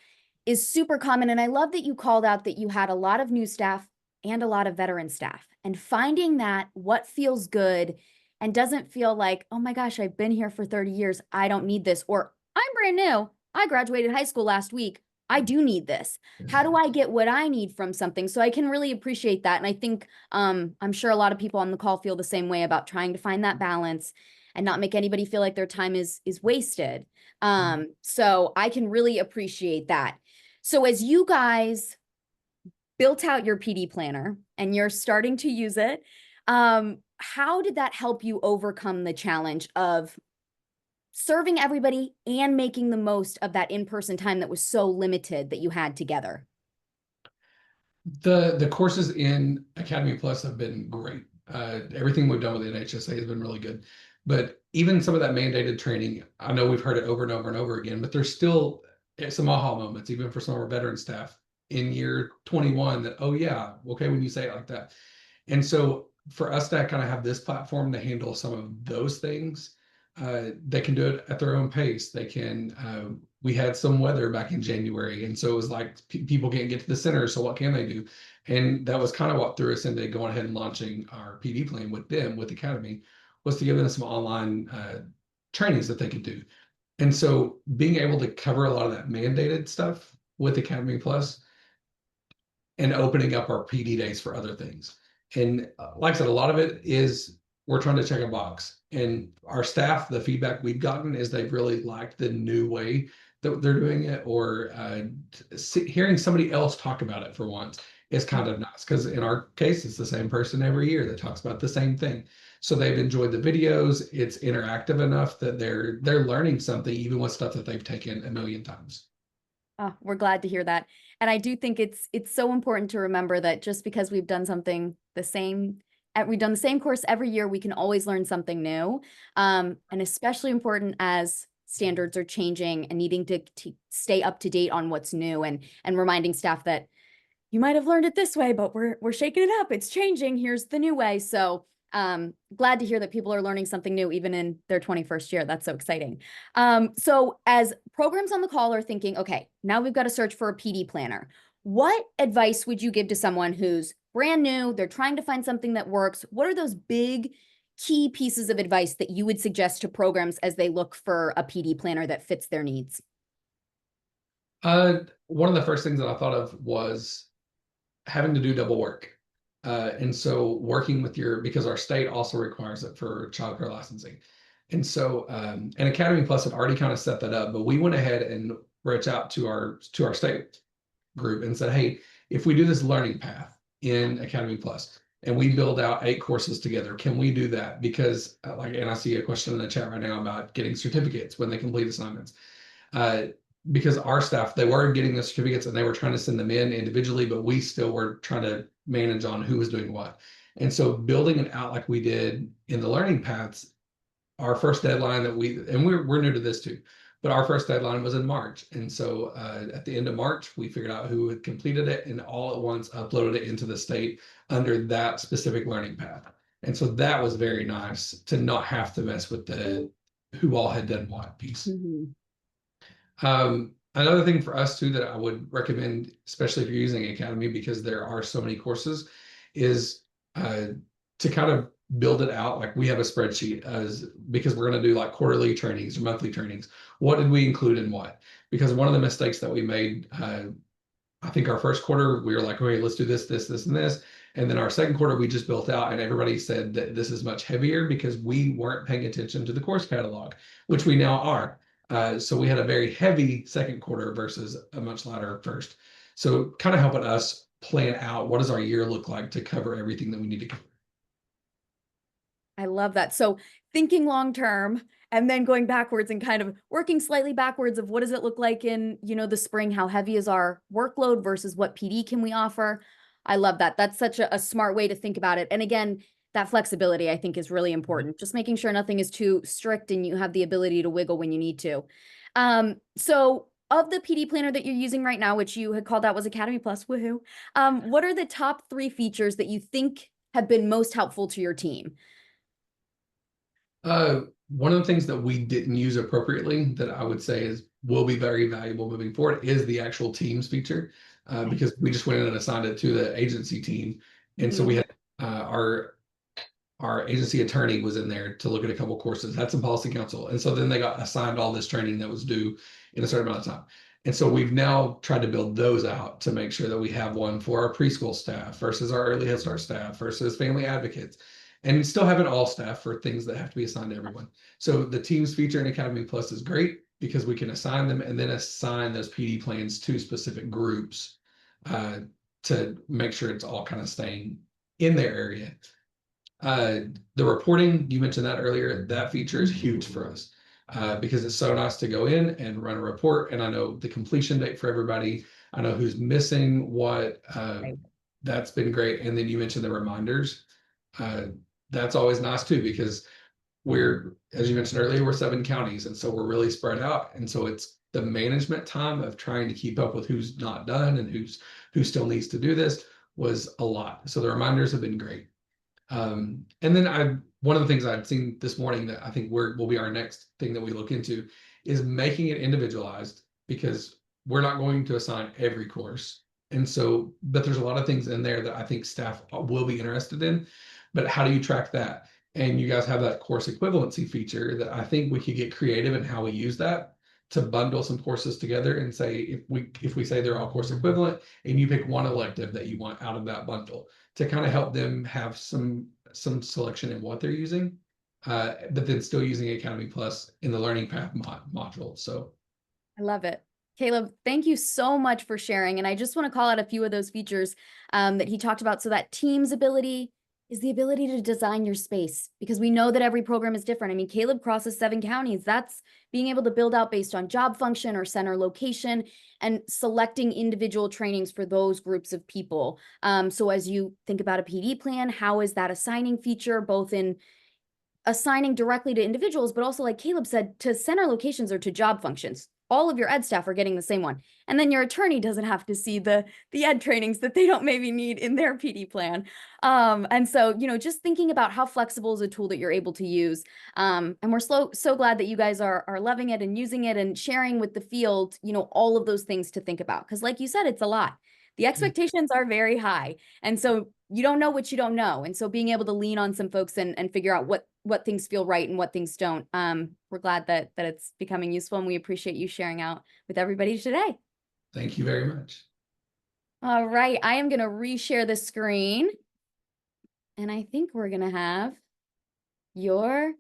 super common. And I love that you called out that you had a lot of new staff and a lot of veteran staff, and finding that what feels good and doesn't feel like, oh my gosh, I've been here for 30 years. I don't need this. Or I'm brand new. I graduated high school last week. I do need this. How do I get what I need from something? So I can really appreciate that. And I think I'm sure a lot of people on the call feel the same way about trying to find that balance and not make anybody feel like their time is wasted. So I can really appreciate that. So as you guys built out your PD planner and you're starting to use it, how did that help you overcome the challenge of serving everybody and making the most of that in-person time that was so limited that you had together? The courses in Academy Plus have been great. Everything we've done with the NHSA has been really good. But even some of that mandated training, I know we've heard it over and over and over again, but there's still some aha moments, even for some of our veteran staff in year 21 that, oh yeah, okay, when you say it like that. And so for us to kind of have this platform to handle some of those things, they can do it at their own pace. They can, we had some weather back in January, and so it was like people can't get to the center, so what can they do? And that was kind of what threw us into going ahead and launching our PD plan with them, with Academy, was to give them some online trainings that they could do. And so being able to cover a lot of that mandated stuff with Academy Plus and opening up our PD days for other things. And like I said, a lot of it is we're trying to check a box. And our staff, the feedback we've gotten is they've really liked the new way that they're doing it, or hearing somebody else talk about it for once is kind of nice, because in our case, it's the same person every year that talks about the same thing. So they've enjoyed the videos. It's interactive enough that they're learning something, even with stuff that they've taken a million times. Oh, we're glad to hear that. And I do think it's so important to remember that just because we've done something the same, we've done the same course every year, we can always learn something new. And especially important as standards are changing and needing to stay up to date on what's new, and reminding staff that you might have learned it this way, but we're shaking it up. It's changing. Here's the new way. So glad to hear that people are learning something new, even in their 21st year. That's so exciting. So as programs on the call are thinking, okay, now we've got to search for a PD planner, what advice would you give to someone who's brand new, they're trying to find something that works? What are those big key pieces of advice that you would suggest to programs as they look for a PD planner that fits their needs? One of the first things that I thought of was having to do double work. And so working with because our state also requires it for childcare licensing. And so, and Academy Plus had already kind of set that up, but we went ahead and reached out to our state group and said, hey, if we do this learning path in Academy Plus and we build out 8 courses together, can we do that? Because and I see a question in the chat right now about getting certificates when they complete assignments. Because our staff, they were getting the certificates and they were trying to send them in individually, but we still were trying to manage on who was doing what. And so building it out like we did in the learning paths, our first deadline and we're new to this too, but our first deadline was in March. And so at the end of March, we figured out who had completed it and all at once uploaded it into the state under that specific learning path. And so that was very nice to not have to mess with the who all had done what piece. Another thing for us too that I would recommend, especially if you're using Academy, because there are so many courses, is to kind of build it out. Like we have a spreadsheet because we're going to do like quarterly trainings or monthly trainings. What did we include in what? Because one of the mistakes that we made, I think our first quarter, we were like, okay, let's do this, this, this, and this. And then our second quarter, we just built out and everybody said that this is much heavier because we weren't paying attention to the course catalog, which we now are. So we had a very heavy second quarter versus a much lighter first. So kind of helping us plan out what does our year look like to cover everything that we need to cover. I love that. So thinking long term and then going backwards and kind of working slightly backwards of what does it look like in, the spring? How heavy is our workload versus what PD can we offer? I love that. That's such a smart way to think about it. And again, that flexibility I think is really important. Just making sure nothing is too strict and you have the ability to wiggle when you need to. So of the PD planner that you're using right now, which you had called out was Academy Plus, woohoo. What are the top 3 features that you think have been most helpful to your team? One of the things that we didn't use appropriately that I would say will be very valuable moving forward is the actual Teams feature, because we just went in and assigned it to the agency team. And so we had our agency attorney was in there to look at a couple courses, had some policy counsel. And so then they got assigned all this training that was due in a certain amount of time. And so we've now tried to build those out to make sure that we have one for our preschool staff versus our early Head Start staff versus family advocates, and still have an all staff for things that have to be assigned to everyone. So the Teams feature in Academy Plus is great because we can assign them and then assign those PD plans to specific groups to make sure it's all kind of staying in their area. The reporting, you mentioned that earlier, that feature is huge for us because it's so nice to go in and run a report. And I know the completion date for everybody. I know who's missing what. That's been great. And then you mentioned the reminders. That's always nice too, because we're, as you mentioned earlier, we're 7 counties. And so we're really spread out. And so it's the management time of trying to keep up with who's not done and who still needs to do this was a lot. So the reminders have been great. And then one of the things I'd seen this morning that I think will be our next thing that we look into is making it individualized, because we're not going to assign every course. And so, but there's a lot of things in there that I think staff will be interested in, but how do you track that? And you guys have that course equivalency feature that I think we could get creative in how we use that to bundle some courses together and say, if we say they're all course equivalent and you pick one elective that you want out of that bundle to kind of help them have some selection in what they're using, but then still using Academy Plus in the learning path module. So I love it. Caleb, thank you so much for sharing. And I just want to call out a few of those features that he talked about. So that Teams ability is the ability to design your space, because we know that every program is different. I mean, Caleb crosses 7 counties. That's being able to build out based on job function or center location and selecting individual trainings for those groups of people. So as you think about a PD plan, how is that assigning feature, both in assigning directly to individuals, but also, like Caleb said, to center locations or to job functions? All of your ed staff are getting the same one. And then your attorney doesn't have to see the ed trainings that they don't maybe need in their PD plan. And so, just thinking about how flexible is a tool that you're able to use. And we're so glad that you guys are loving it and using it and sharing with the field, all of those things to think about. Because like you said, it's a lot. The expectations are very high. And so you don't know what you don't know. And so being able to lean on some folks and figure out what things feel right and what things don't. We're glad that it's becoming useful, and we appreciate you sharing out with everybody today. Thank you very much. All right, I am going to reshare the screen, and I think we're going to have your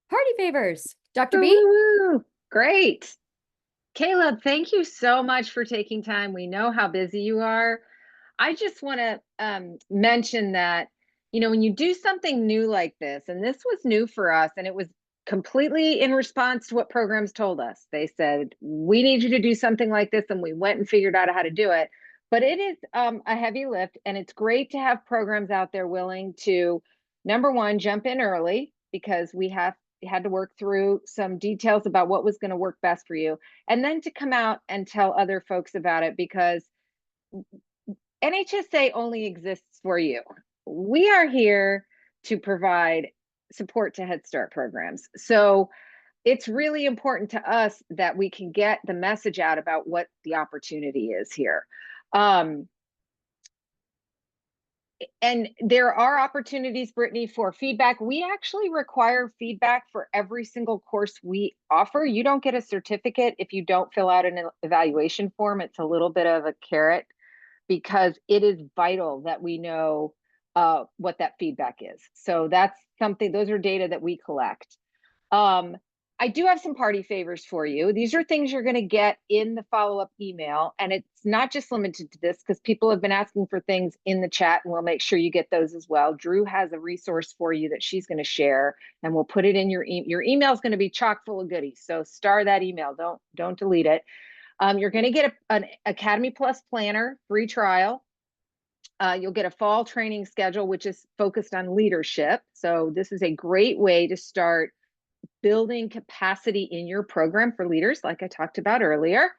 party favors. Dr. B? Woo-woo. Great. Caleb, thank you so much for taking time. We know how busy you are. I just want to mention that, when you do something new like this, and this was new for us, and it was completely in response to what programs told us. They said, we need you to do something like this, and we went and figured out how to do it. But it is a heavy lift, and it's great to have programs out there willing to, number one, jump in early, because we had to work through some details about what was going to work best for you, and then to come out and tell other folks about it, because NHSA only exists for you. We are here to provide support to Head Start programs. So it's really important to us that we can get the message out about what the opportunity is here. And there are opportunities, Brittany, for feedback. We actually require feedback for every single course we offer. You don't get a certificate if you don't fill out an evaluation form. It's a little bit of a carrot, because it is vital that we know what that feedback is. So that's something, those are data that we collect. I do have some party favors for you. These are things you're going to get in the follow-up email, and it's not just limited to this, because people have been asking for things in the chat, and we'll make sure you get those as well. Drew has a resource for you that she's going to share, and we'll put it in your email is going to be chock full of goodies. So star that email. Don't delete it. You're going to get an Academy Plus planner, free trial. You'll get a fall training schedule, which is focused on leadership. So this is a great way to start building capacity in your program for leaders, like I talked about earlier.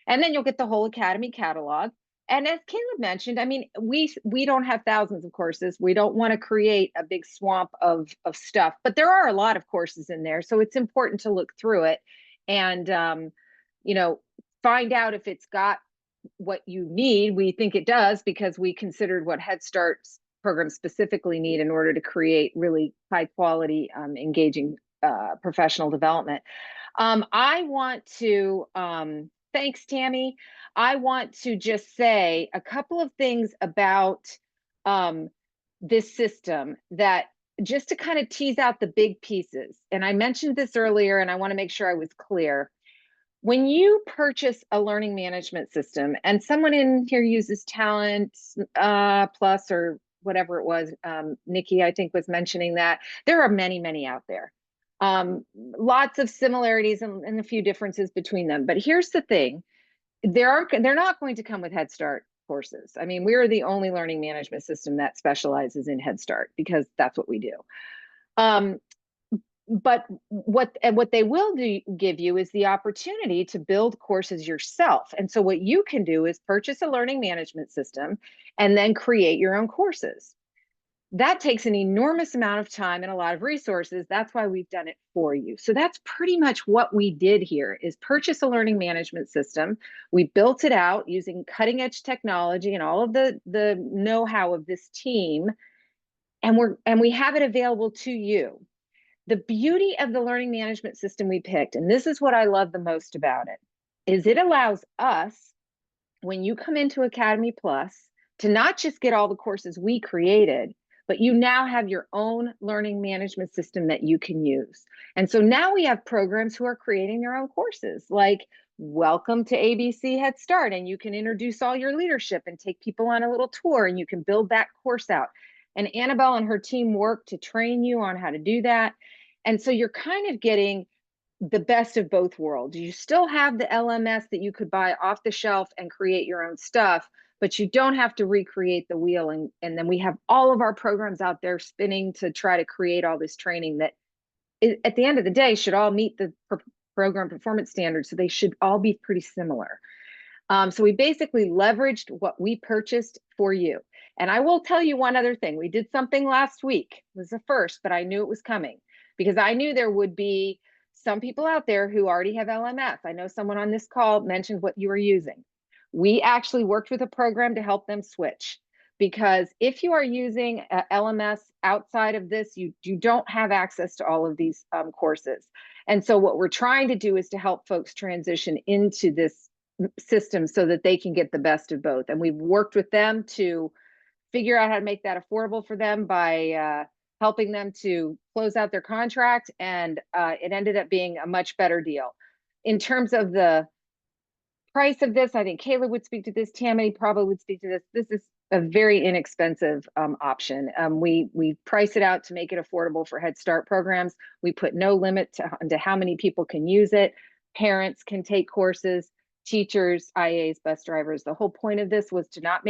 And then you'll get the whole Academy catalog. And as Caleb mentioned, I mean, we don't have thousands of courses. We don't want to create a big swamp of stuff, but there are a lot of courses in there. So it's important to look through it and, find out if it's got what you need. We think it does, because we considered what Head Start programs specifically need in order to create really high quality, engaging professional development. I want to, thanks, Tammy. I want to just say a couple of things about this system, that just to kind of tease out the big pieces. And I mentioned this earlier, and I want to make sure I was clear. When you purchase a learning management system, and someone in here uses Talent Plus or whatever it was, Nikki, I think, was mentioning that, there are many, many out there. Lots of similarities and a few differences between them. But here's the thing, they're not going to come with Head Start courses. I mean, we're the only learning management system that specializes in Head Start, because that's what we do. But what they will give you is the opportunity to build courses yourself. And so what you can do is purchase a learning management system and then create your own courses. That takes an enormous amount of time and a lot of resources. That's why we've done it for you. So that's pretty much what we did here, is purchase a learning management system. We built it out using cutting edge technology and all of the know-how of this team. And we have it available to you. The beauty of the learning management system we picked, and this is what I love the most about it, is it allows us, when you come into Academy Plus, to not just get all the courses we created, but you now have your own learning management system that you can use. And so now we have programs who are creating their own courses, like Welcome to ABC Head Start, and you can introduce all your leadership and take people on a little tour, and you can build that course out. And Annabelle and her team work to train you on how to do that. And so you're kind of getting the best of both worlds. You still have the LMS that you could buy off the shelf and create your own stuff, but you don't have to recreate the wheel. And then we have all of our programs out there spinning to try to create all this training that at the end of the day should all meet the program performance standards. So they should all be pretty similar. So we basically leveraged what we purchased for you. And I will tell you one other thing. We did something last week. It was the first, but I knew it was coming, because I knew there would be some people out there who already have LMS. I know someone on this call mentioned what you were using. We actually worked with a program to help them switch, because if you are using a LMS outside of this, you don't have access to all of these courses. And so what we're trying to do is to help folks transition into this system so that they can get the best of both. And we've worked with them to figure out how to make that affordable for them by helping them to close out their contract. And it ended up being a much better deal. In terms of the price of this, I think Caleb would speak to this, Tammy probably would speak to this. This is a very inexpensive option. We price it out to make it affordable for Head Start programs. We put no limit to how many people can use it. Parents can take courses. teachers, IAs, bus drivers. The whole point of this was to not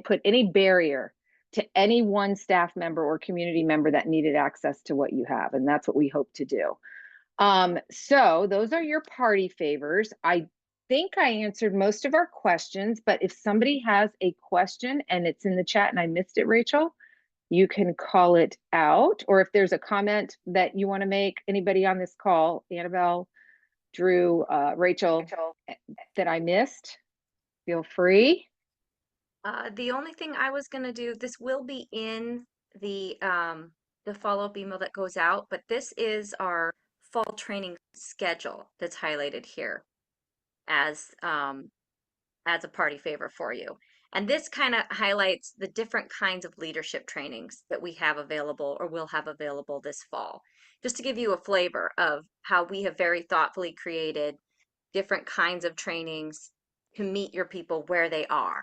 put any barrier to any one staff member or community member that needed access to what you have. And that's what we hope to do. So those are your party favors. I think I answered most of our questions, but if somebody has a question and it's in the chat and I missed it, Rachel, you can call it out. Or if there's a comment that you want to make, anybody on this call, Annabelle, Drew, Rachel, that I missed, feel free. The only thing I was gonna do, this will be in the follow-up email that goes out, but this is our fall training schedule that's highlighted here as a party favor for you. And this kind of highlights the different kinds of leadership trainings that we have available or will have available this fall. Just to give you a flavor of how we have very thoughtfully created different kinds of trainings to meet your people where they are,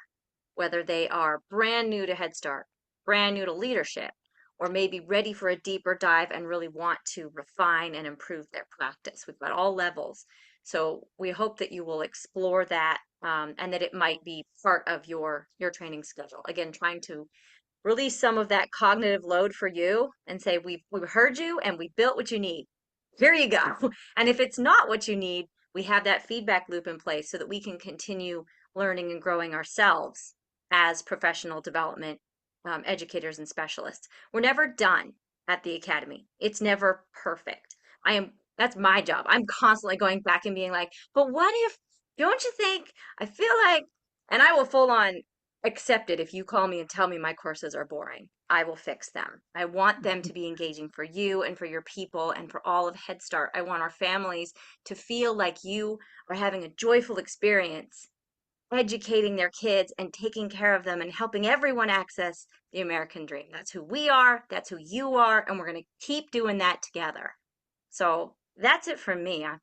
whether they are brand new to Head Start, brand new to leadership, or maybe ready for a deeper dive and really want to refine and improve their practice. We've got all levels. So we hope that you will explore that and that it might be part of your training schedule. Again, trying to release some of that cognitive load for you and say, we've heard you and we built what you need. Here you go. And if it's not what you need, we have that feedback loop in place so that we can continue learning and growing ourselves as professional development educators and specialists. We're never done at the Academy. It's never perfect. That's my job. I'm constantly going back and being like, but what if, don't you think, I feel like, and I will full on accept it if you call me and tell me my courses are boring. I will fix them. I want them to be engaging for you and for your people and for all of Head Start. I want our families to feel like you are having a joyful experience educating their kids and taking care of them and helping everyone access the American dream. That's who we are, that's who you are, and we're going to keep doing that together. So that's it from me. I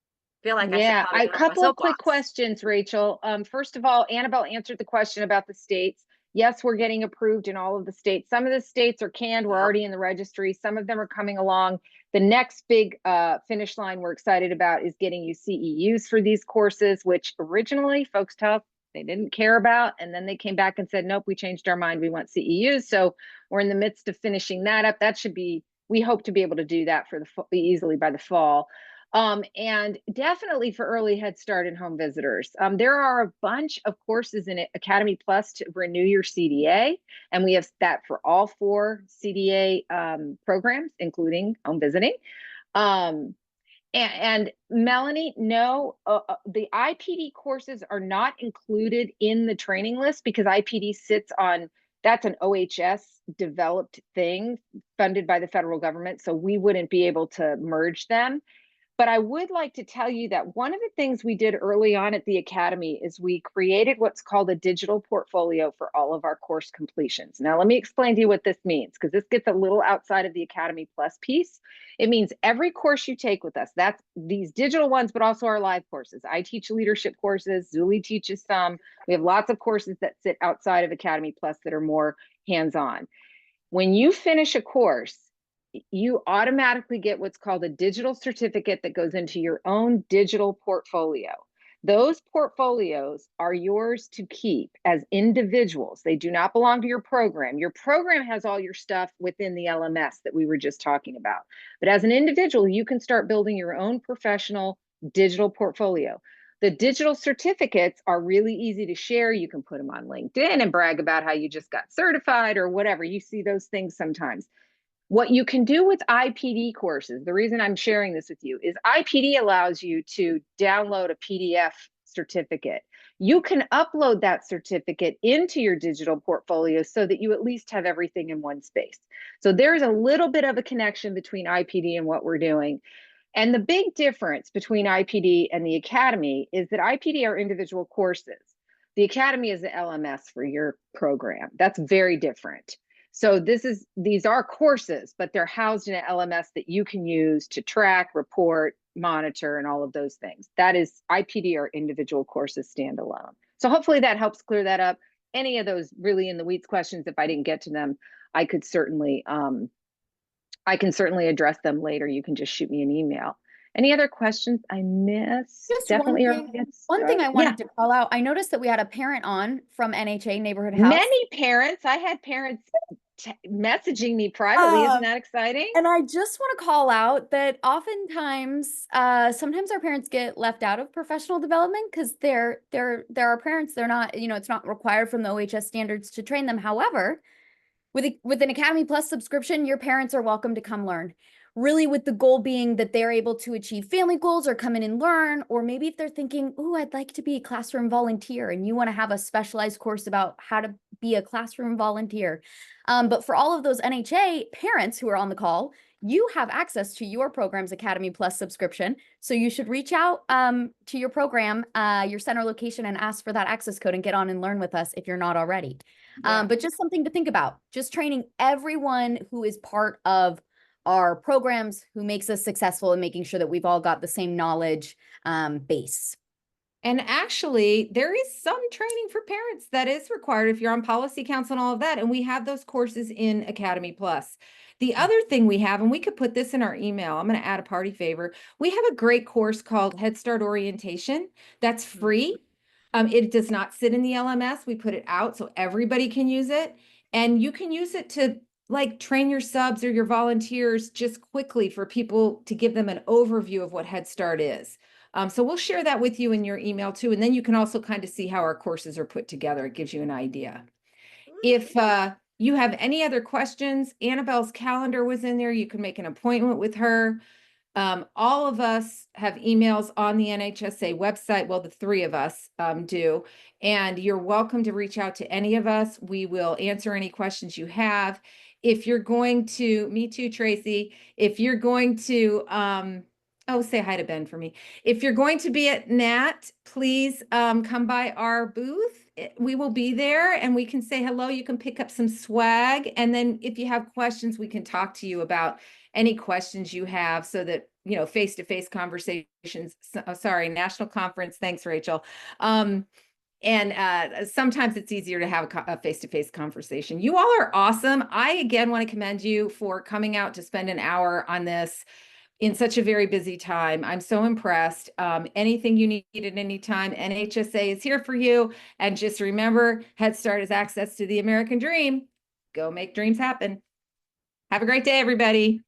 feel like I should Yeah, probably a get off my couple of quick soapbox. questions, Rachel. First of all, Annabelle answered the question about the states. Yes, we're getting approved in all of the states. Some of the states are canned. We're Yep. already in the registry. Some of them are coming along. The next big finish line we're excited about is getting you CEUs for these courses, which originally folks tell us they didn't care about. And then they came back and said, nope, we changed our mind. We want CEUs. So we're in the midst of finishing that up. That should be, we hope to be able to do that for easily by the fall. And definitely for early Head Start and home visitors. There are a bunch of courses in Academy Plus to renew your CDA, and we have that for all 4 CDA programs, including home visiting. And Melanie, no, the IPD courses are not included in the training list because IPD sits on, that's an OHS developed thing funded by the federal government. So we wouldn't be able to merge them. But I would like to tell you that one of the things we did early on at the Academy is we created what's called a digital portfolio for all of our course completions. Now, let me explain to you what this means, because this gets a little outside of the Academy Plus piece. It means every course you take with us, that's these digital ones, but also our live courses. I teach leadership courses, Zuli teaches some. We have lots of courses that sit outside of Academy Plus that are more hands-on. When you finish a course, you automatically get what's called a digital certificate that goes into your own digital portfolio. Those portfolios are yours to keep as individuals. They do not belong to your program. Your program has all your stuff within the LMS that we were just talking about. But as an individual, you can start building your own professional digital portfolio. The digital certificates are really easy to share. You can put them on LinkedIn and brag about how you just got certified or whatever. You see those things sometimes. What you can do with IPD courses, the reason I'm sharing this with you is IPD allows you to download a PDF certificate. You can upload that certificate into your digital portfolio so that you at least have everything in one space. So there's a little bit of a connection between IPD and what we're doing. And the big difference between IPD and the Academy is that IPD are individual courses. The Academy is the LMS for your program. That's very different. So these are courses, but they're housed in an LMS that you can use to track, report, monitor, and all of those things. That is IPD or individual courses standalone. So hopefully that helps clear that up. Any of those really in the weeds questions, if I didn't get to them, I can certainly address them later. You can just shoot me an email. Any other questions I missed? Just Definitely early one get thing started. I wanted to call out. I noticed that we had a parent on from NHA Neighborhood House. Many parents. I had parents messaging me privately. Isn't that exciting? And I just want to call out that oftentimes, sometimes our parents get left out of professional development because they're our parents. They're not, it's not required from the OHS standards to train them. However, with an Academy Plus subscription, your parents are welcome to come learn. Really, with the goal being that they're able to achieve family goals or come in and learn, or maybe if they're thinking, "Oh, I'd like to be a classroom volunteer," and you want to have a specialized course about how to be a classroom volunteer. But for all of those NHA parents who are on the call, you have access to your program's Academy Plus subscription. So you should reach out to your program, your center location, and ask for that access code and get on and learn with us if you're not already. But just something to think about, just training everyone who is part of our programs, who makes us successful, and making sure that we've all got the same knowledge base. And actually, there is some training for parents that is required if you're on policy council and all of that. And we have those courses in Academy Plus. The other thing we have, and we could put this in our email, I'm going to add a party favor. We have a great course called Head Start Orientation that's free. It does not sit in the LMS. We put it out so everybody can use it. And you can use it to like train your subs or your volunteers just quickly for people to give them an overview of what Head Start is. So we'll share that with you in your email too. And then you can also kind of see how our courses are put together. It gives you an idea. If you have any other questions, Annabelle's calendar was in there. You can make an appointment with her. All of us have emails on the NHSA website. Well, the three of us do. And you're welcome to reach out to any of us. We will answer any questions you have. If you're going to, me too, Tracy, if you're going to, oh, say hi to Ben for me. If you're going to be at NAT, please come by our booth. We will be there and we can say hello. You can pick up some swag. And then if you have questions, we can talk to you about any questions you have so that, face-to-face conversations, national conference. Thanks, Rachel. And sometimes it's easier to have a face-to-face conversation. You all are awesome. I, again, want to commend you for coming out to spend an hour on this in such a very busy time. I'm so impressed. Anything you need at any time, NHSA is here for you. And just remember, Head Start is access to the American dream. Go make dreams happen. Have a great day, everybody.